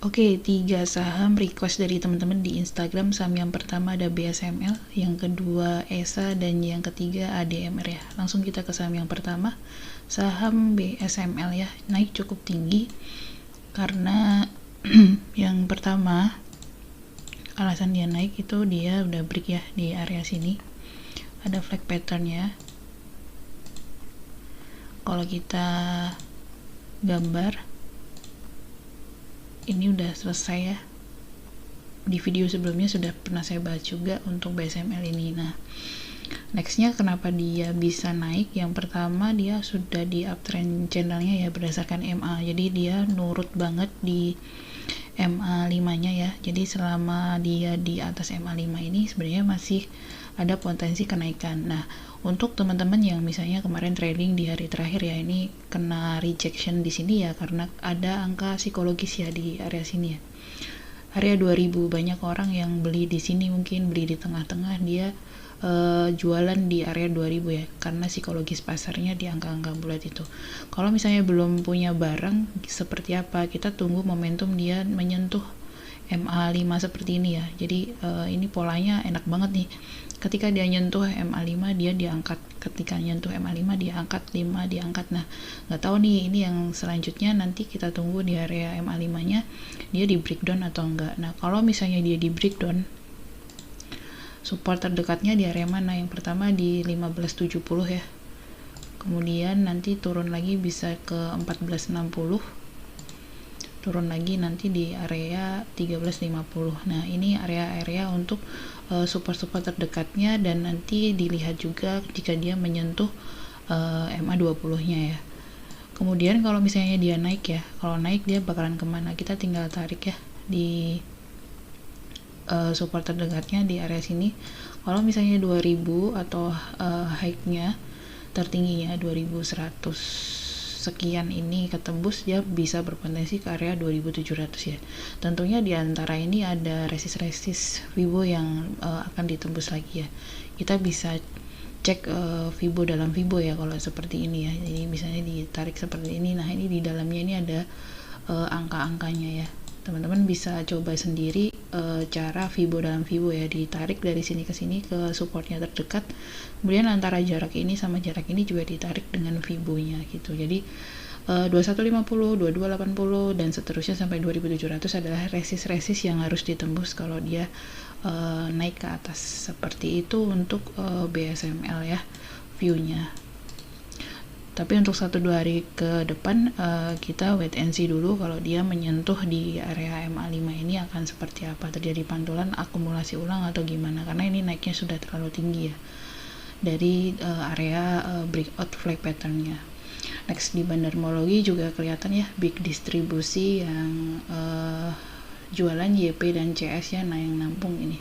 Oke, 3 saham request dari teman-teman di Instagram. Saham yang pertama ada BSML, yang kedua ESA, dan yang ketiga ADMR ya. Langsung kita ke saham yang pertama. Saham BSML ya, naik cukup tinggi karena yang pertama alasan dia naik itu dia udah break ya di area sini. Ada flag patternnya. Kalau kita gambar ini udah selesai ya, di video sebelumnya sudah pernah saya bahas juga untuk BSML ini. Nah, nextnya kenapa dia bisa naik? Yang pertama dia sudah di uptrend channelnya ya berdasarkan MA, jadi dia nurut banget di MA5 nya ya. Jadi selama dia di atas MA5 ini sebenarnya masih ada potensi kenaikan. Nah, untuk teman-teman yang misalnya kemarin trading di hari terakhir ya, ini kena rejection di sini ya karena ada angka psikologis ya di area sini ya. Area 2000, banyak orang yang beli di sini, mungkin beli di tengah-tengah, dia jualan di area 2000 ya karena psikologis pasarnya di angka-angka bulat itu. Kalau misalnya belum punya barang seperti apa, kita tunggu momentum dia menyentuh MA5 seperti ini ya. Jadi ini polanya enak banget nih. Ketika dia nyentuh MA5 dia diangkat, ketika nyentuh MA5 dia angkat, 5 diangkat. Nah, nggak tahu nih ini yang selanjutnya, nanti kita tunggu di area MA5 nya dia di breakdown atau enggak. Nah, kalau misalnya dia di breakdown, support terdekatnya di area mana? Yang pertama di 1570 ya, kemudian nanti turun lagi bisa ke 1460, turun lagi nanti di area 1350. Nah, ini area-area untuk support-support terdekatnya, dan nanti dilihat juga jika dia menyentuh MA20 nya ya. Kemudian kalau misalnya dia naik ya, kalau naik dia bakalan kemana, kita tinggal tarik ya di support terdekatnya di area sini. Kalau misalnya 2000 atau high-nya tertingginya 2100 sekian ini ketembus, dia bisa berpotensi ke area 2700 ya. Tentunya di antara ini ada resist Fibo yang akan ditembus lagi ya. Kita bisa cek Fibo dalam Fibo ya kalau seperti ini ya. Jadi misalnya ditarik seperti ini, nah ini di dalamnya ini ada angka-angkanya ya. Teman-teman bisa coba sendiri cara Fibo dalam Fibo ya, ditarik dari sini ke sini ke supportnya terdekat, kemudian antara jarak ini sama jarak ini juga ditarik dengan Fibo-nya gitu. Jadi 2150, 2280 dan seterusnya sampai 2700 adalah resist yang harus ditembus kalau dia naik ke atas. Seperti itu untuk BSML ya view-nya. Tapi untuk 1-2 hari ke depan kita wait and see dulu. Kalau dia menyentuh di area MA5 ini akan seperti apa, terjadi pantulan, akumulasi ulang atau gimana, karena ini naiknya sudah terlalu tinggi ya dari area breakout flag patternnya. Next di bandarmologi juga kelihatan ya big distribusi yang jualan YP dan CS ya, nah yang nampung ini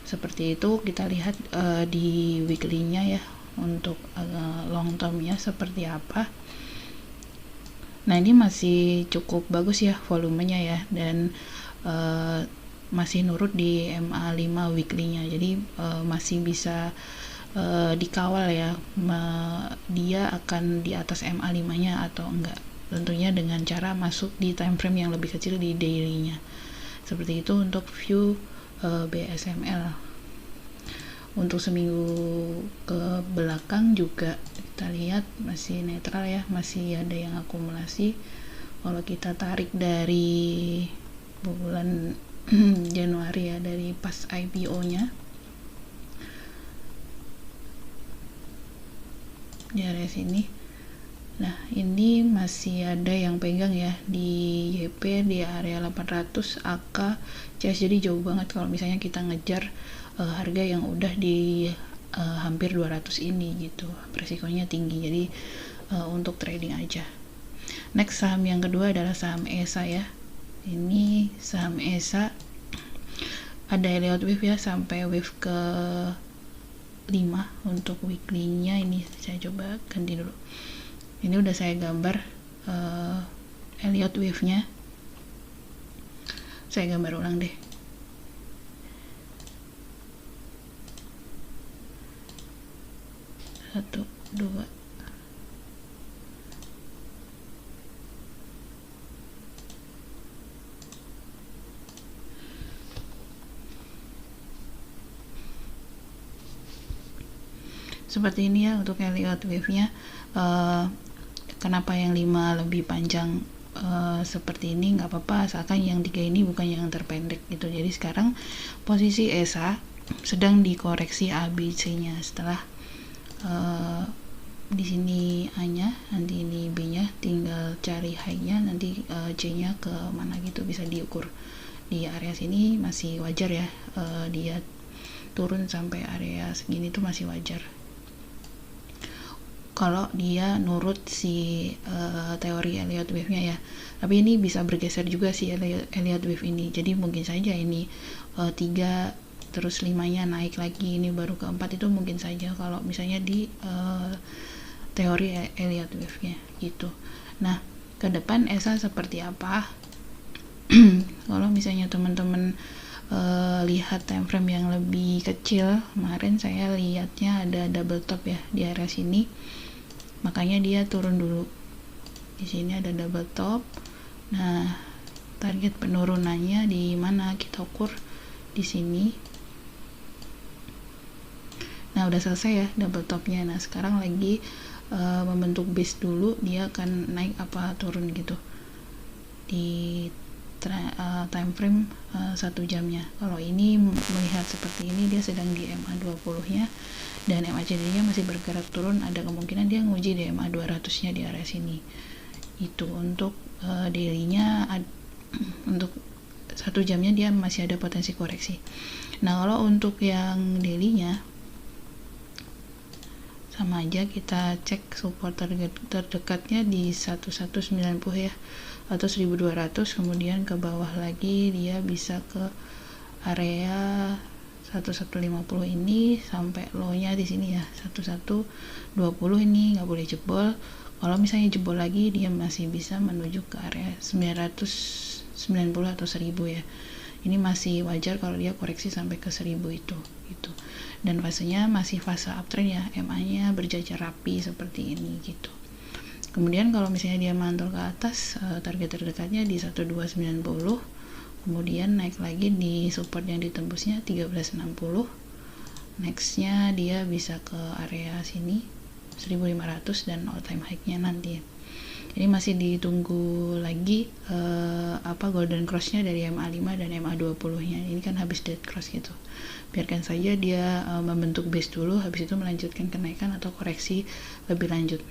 seperti itu. Kita lihat di weekly-nya ya untuk long term-nya seperti apa. Nah, ini masih cukup bagus ya volumenya ya, dan masih nurut di MA5 weekly-nya. Jadi masih bisa dikawal ya, dia akan di atas MA5-nya atau enggak. Tentunya dengan cara masuk di time frame yang lebih kecil di daily-nya. Seperti itu untuk view BSML. Untuk seminggu ke belakang juga kita lihat masih netral ya, masih ada yang akumulasi. Kalau kita tarik dari bulan Januari ya, dari pas IPO-nya di area sini. Nah, ini masih ada yang pegang ya di YP di area 800, AK, CS, jadi jauh banget kalau misalnya kita ngejar harga yang udah di hampir 200 ini gitu. Resikonya tinggi, jadi untuk trading aja. Next saham yang kedua adalah saham ESA ya. Ini saham ESA ada Elliott Wave ya sampai wave ke 5 untuk weekly-nya. Ini saya coba ganti dulu. Ini udah saya gambar Elliott Wave-nya. Saya gambar ulang deh. Satu, dua. seperti ini ya untuk Elliott wave-nya. Kenapa yang 5 lebih panjang seperti ini, nggak apa-apa asalkan yang 3 ini bukan yang terpendek gitu. Jadi sekarang posisi ESA sedang dikoreksi ABC-nya. Setelah di sini A-nya, nanti ini B-nya, tinggal cari high-nya, nanti C-nya ke mana gitu bisa diukur. Di area sini masih wajar ya, dia turun sampai area segini tuh masih wajar kalau dia nurut si teori Elliott wave-nya ya. Tapi ini bisa bergeser juga si Elliott wave ini. Jadi mungkin saja ini 3 terus 5-nya naik lagi, ini baru keempat, itu mungkin saja kalau misalnya di teori Elliott wave-nya gitu. Nah, ke depan ESA seperti apa? Kalau misalnya teman-teman lihat time frame yang lebih kecil, kemarin saya lihatnya ada double top ya di area sini, makanya dia turun dulu. Di sini ada double top. Nah, target penurunannya di mana kita ukur di sini. Nah, udah selesai ya double topnya. Nah, sekarang lagi membentuk base dulu, dia akan naik apa turun gitu di time frame 1 jamnya. Kalau ini melihat seperti ini, dia sedang di MA20 nya dan MACD nya masih bergerak turun, ada kemungkinan dia nguji di MA200 nya di area sini. Itu untuk daily nya untuk 1 jamnya dia masih ada potensi koreksi. Nah, kalau untuk yang daily nya sama aja, kita cek support terdekatnya di 1190 ya atau 1200, kemudian ke bawah lagi dia bisa ke area 1150 ini sampai low-nya di sini ya 1120, ini nggak boleh jebol. Kalau misalnya jebol lagi, dia masih bisa menuju ke area 990 atau 1000 ya. Ini masih wajar kalau dia koreksi sampai ke 1000 itu gitu. Dan fasenya masih fase uptrend ya, MA-nya berjajar rapi seperti ini gitu. Kemudian kalau misalnya dia mantul ke atas, target terdekatnya di 1290, kemudian naik lagi di support yang ditembusnya 1360. Nextnya dia bisa ke area sini 1500 dan all time high-nya nanti. Jadi masih ditunggu lagi golden cross-nya dari MA5 dan MA20-nya. Ini kan habis dead cross gitu. Biarkan saja dia membentuk base dulu, habis itu melanjutkan kenaikan atau koreksi lebih lanjut.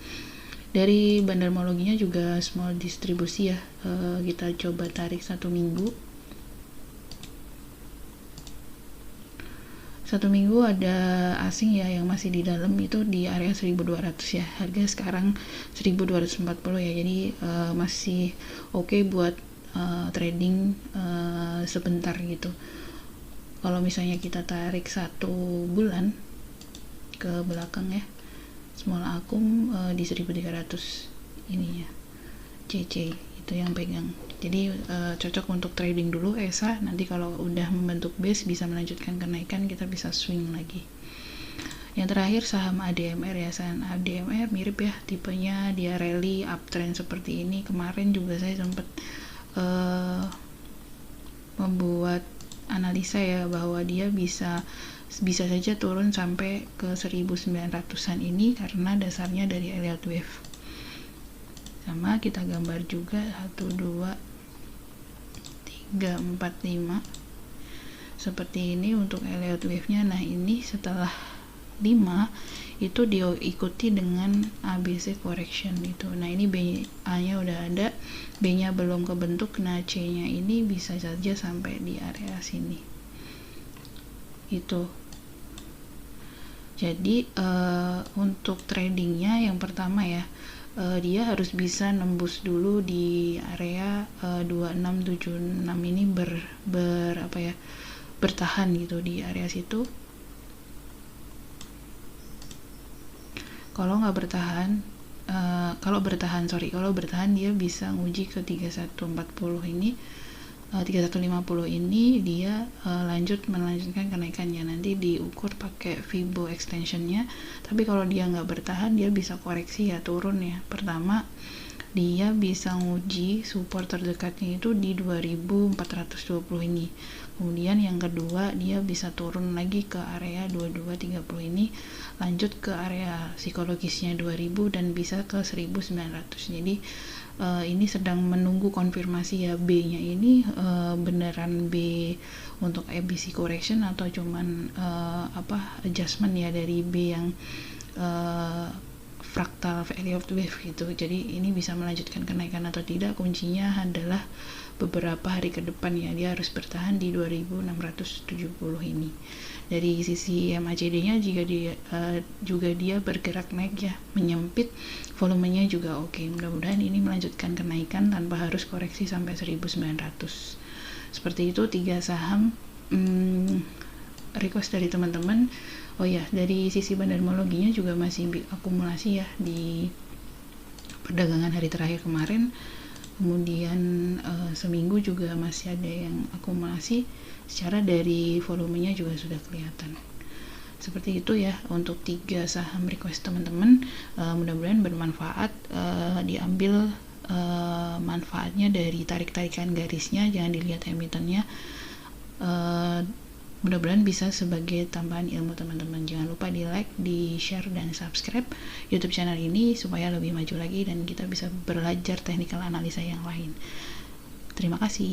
Dari bandarmologinya juga small distribusi ya. Kita coba tarik 1 minggu. 1 minggu ada asing ya yang masih di dalam, itu di area 1200 ya. Harga sekarang 1240 ya. Jadi masih oke buat trading sebentar gitu. Kalau misalnya kita tarik 1 bulan ke belakang ya, small akum di 1300 ini ya, CC itu yang pegang. Jadi cocok untuk trading dulu ESA. Nanti kalau udah membentuk base bisa melanjutkan kenaikan, kita bisa swing lagi. Yang terakhir saham ADMR ya. Saham ADMR mirip ya tipenya, dia rally uptrend seperti ini. Kemarin juga saya sempat membuat analisa ya bahwa dia bisa saja turun sampai ke 1900-an ini karena dasarnya dari Elliott wave. Sama kita gambar juga 1, 2, 3, 4, 5 seperti ini untuk Elliott wave-nya. Nah, ini setelah 5 itu diikuti dengan ABC correction gitu. Nah, ini A-nya udah ada, B-nya belum kebentuk. Nah, C-nya ini bisa saja sampai di area sini itu. Jadi untuk tradingnya yang pertama ya, dia harus bisa nembus dulu di area 2676 ini bertahan gitu di area situ. Kalau bertahan dia bisa nguji ke 3140 ini, 3150 ini dia melanjutkan kenaikannya. Nanti diukur pakai Fibo extensionnya. Tapi kalau dia nggak bertahan, dia bisa koreksi ya, turun ya. Pertama dia bisa nguji support terdekatnya itu di 2420 ini. Kemudian yang kedua, dia bisa turun lagi ke area 2230 ini, lanjut ke area psikologisnya 2000 dan bisa ke 1900. Jadi ini sedang menunggu konfirmasi ya, B-nya ini beneran B untuk ABC correction atau cuman adjustment ya dari B yang fractal value of the wave gitu. Jadi ini bisa melanjutkan kenaikan atau tidak, kuncinya adalah beberapa hari ke depan ya, dia harus bertahan di 2670 ini. Dari sisi MACD-nya juga dia bergerak naik ya, menyempit, volumenya juga oke. Mudah-mudahan ini melanjutkan kenaikan tanpa harus koreksi sampai 1900. Seperti itu 3 saham request dari teman-teman. Oh ya, dari sisi bandarmologinya juga masih akumulasi ya di perdagangan hari terakhir kemarin. Kemudian seminggu juga masih ada yang akumulasi, secara dari volumenya juga sudah kelihatan. Seperti itu ya untuk 3 saham request teman-teman. Mudah-mudahan bermanfaat, diambil manfaatnya dari tarik-tarikan garisnya, jangan dilihat emitennya. Mudah-mudahan bisa sebagai tambahan ilmu teman-teman. Jangan lupa di like, di share, dan subscribe YouTube channel ini supaya lebih maju lagi dan kita bisa belajar teknikal analisa yang lain. Terima kasih.